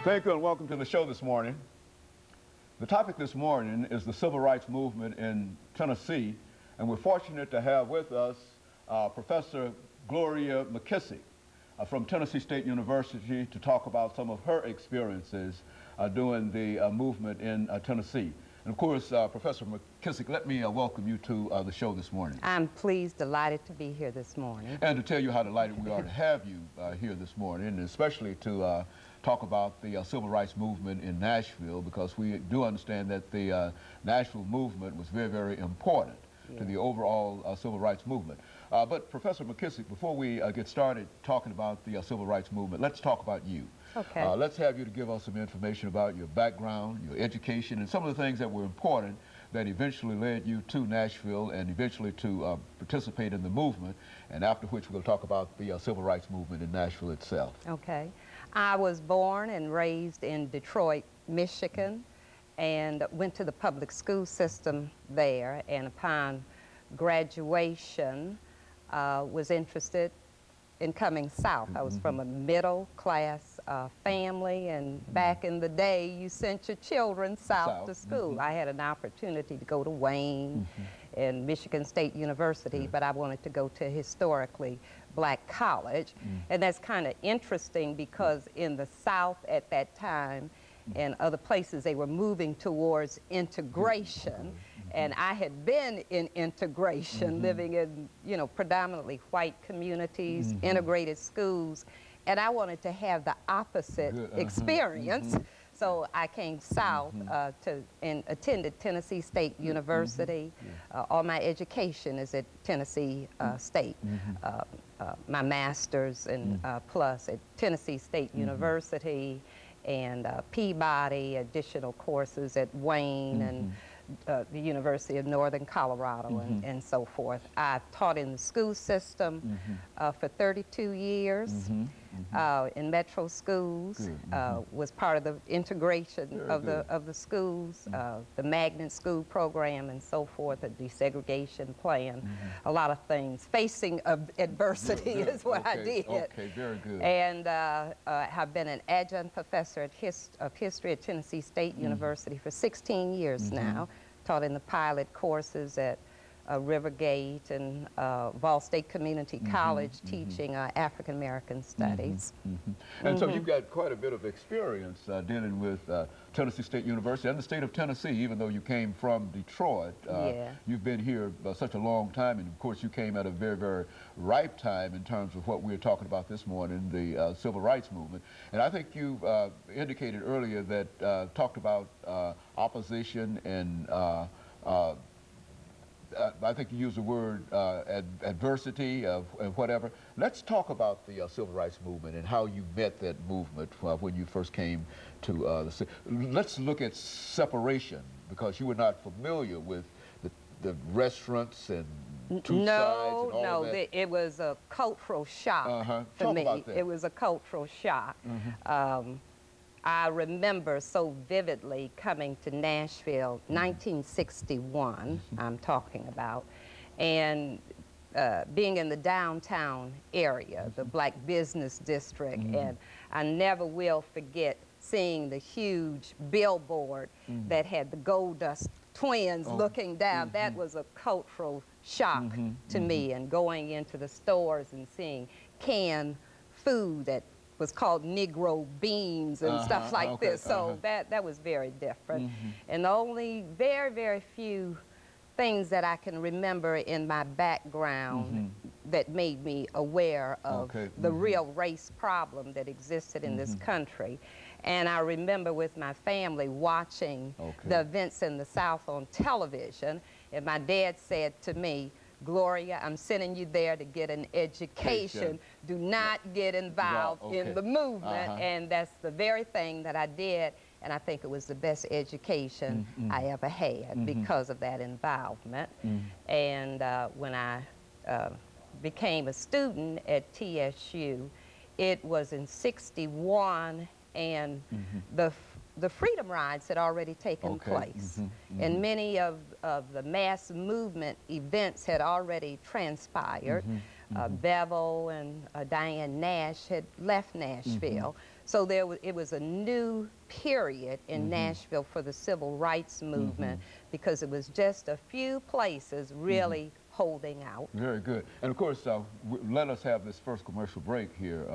Thank you and welcome to the show this morning. The topic this morning is the civil rights movement in Tennessee, and we're fortunate to have with us Professor Gloria McKissick from Tennessee State University to talk about some of her experiences during the movement in Tennessee. And of course, Professor McKissick, let me welcome you to the show this morning. I'm pleased, delighted to be here this morning. And to tell you how delighted we are to have you here this morning, and especially to talk about the civil rights movement in Nashville, because we do understand that the Nashville movement was very, very important to the overall civil rights movement. But Professor McKissick, before we get started talking about the civil rights movement, let's talk about you. Okay. Let's have you to give us some information about your background, your education, and some of the things that were important that eventually led you to Nashville and eventually to participate in the movement, and after which we'll talk about the civil rights movement in Nashville itself. Okay. I was born and raised in Detroit, Michigan, and went to the public school system there, and upon graduation was interested in coming south. I was from a middle-class family, and back in the day, you sent your children south to school. I had an opportunity to go to Wayne and Michigan State University, but I wanted to go to a historically black college. And that's kind of interesting because in the South at that time and other places, they were moving towards integration. And I had been in integration, living in, you know, predominantly white communities, integrated schools, and I wanted to have the opposite experience. So I came south and attended Tennessee State University. All my education is at Tennessee State. My master's and plus at Tennessee State University, and Peabody, additional courses at Wayne and the University of Northern Colorado and so forth. I've taught in the school system for 32 years in metro schools, was part of the integration of the schools, the magnet school program and so forth, the desegregation plan, a lot of things. Facing adversity is what I did. Okay, very good. And have been an adjunct professor of history at Tennessee State University for 16 years now. Taught in the pilot courses at Rivergate and Ball State Community College, teaching African American studies. And so you've got quite a bit of experience dealing with Tennessee State University and the state of Tennessee, even though you came from Detroit. You've been here such a long time, and of course you came at a very, very ripe time in terms of what we're talking about this morning, the civil rights movement. And I think you've indicated earlier that, talked about opposition and I think you used the word adversity of whatever. Let's talk about the civil rights movement and how you met that movement when you first came to the city. Let's look at separation, because you were not familiar with the restaurants and two sides and all of that. It was a cultural shock for me. It was a cultural shock. I remember so vividly coming to Nashville, 1961, I'm talking about, and being in the downtown area, the Black Business District, and I never will forget seeing the huge billboard that had the Gold Dust Twins looking down. That was a cultural shock to me, and going into the stores and seeing canned food that was called Negro beans and stuff like this. So that was very different. And the only very, very few things that I can remember in my background that made me aware of the real race problem that existed in this country. And I remember with my family watching the events in the South on television, and my dad said to me, "Gloria, I'm sending you there to get an education. Do not get involved in the movement." And that's the very thing that I did, and I think it was the best education I ever had because of that involvement. And when I became a student at TSU, it was in '61, and the Freedom Rides had already taken place, and many of the mass movement events had already transpired. Bevel and Diane Nash had left Nashville. So it was a new period in Nashville for the civil rights movement because it was just a few places really holding out. Very good. And of course, let us have this first commercial break here,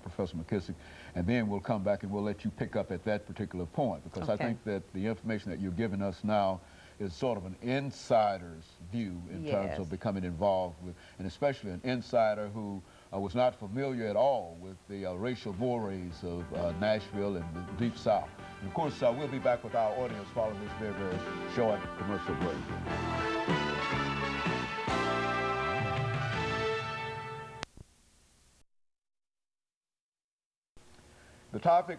Professor McKissick, and then we'll come back and we'll let you pick up at that particular point, because I think that the information that you're giving us now is sort of an insider's view in terms of becoming involved with, and especially an insider who was not familiar at all with the racial mores of Nashville and the Deep South. And of course, we'll be back with our audience following this very, very short commercial break. The topic